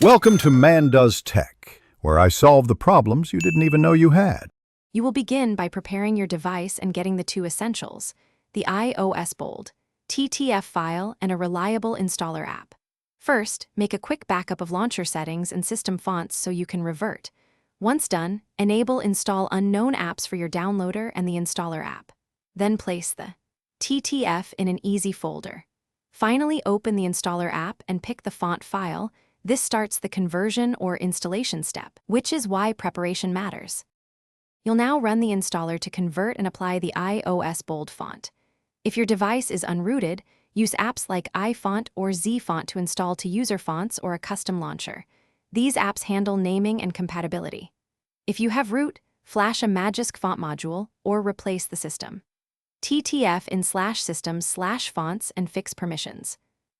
Welcome to Man Does Tech, where I solve the problems you didn't even know you had. You will begin by preparing your device and getting the two essentials: the iOS Bold, TTF file, and a reliable installer app. First, make a quick backup of launcher settings and system fonts so you can revert. Once done, enable Install Unknown Apps for your downloader and the installer app. Then place the TTF in an easy folder. Finally, open the installer app and pick the font file. This starts the conversion or installation step, which is why preparation matters. You'll now run the installer to convert and apply the iOS Bold font. If your device is unrooted, use apps like iFont or ZFont to install to user fonts or a custom launcher. These apps handle naming and compatibility. If you have root, flash a Magisk font module or replace the system. TTF in /systems/fonts and fix permissions.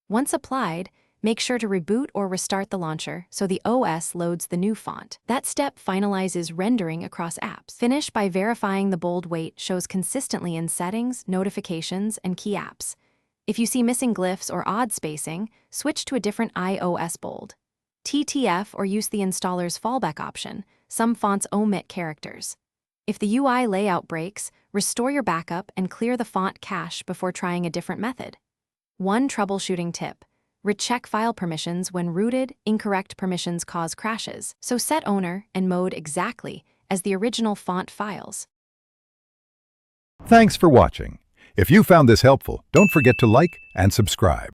Once applied, make sure to reboot or restart the launcher so the OS loads the new font. That step finalizes rendering across apps. Finish by verifying the bold weight shows consistently in settings, notifications, and key apps. If you see missing glyphs or odd spacing, switch to a different iOS Bold. TTF or use the installer's fallback option. Some fonts omit characters. If the UI layout breaks, restore your backup and clear the font cache before trying a different method. One troubleshooting tip: recheck file permissions when rooted. Incorrect permissions cause crashes, so set owner and mode exactly as the original font files. Thanks for watching. If you found this helpful, don't forget to like and subscribe.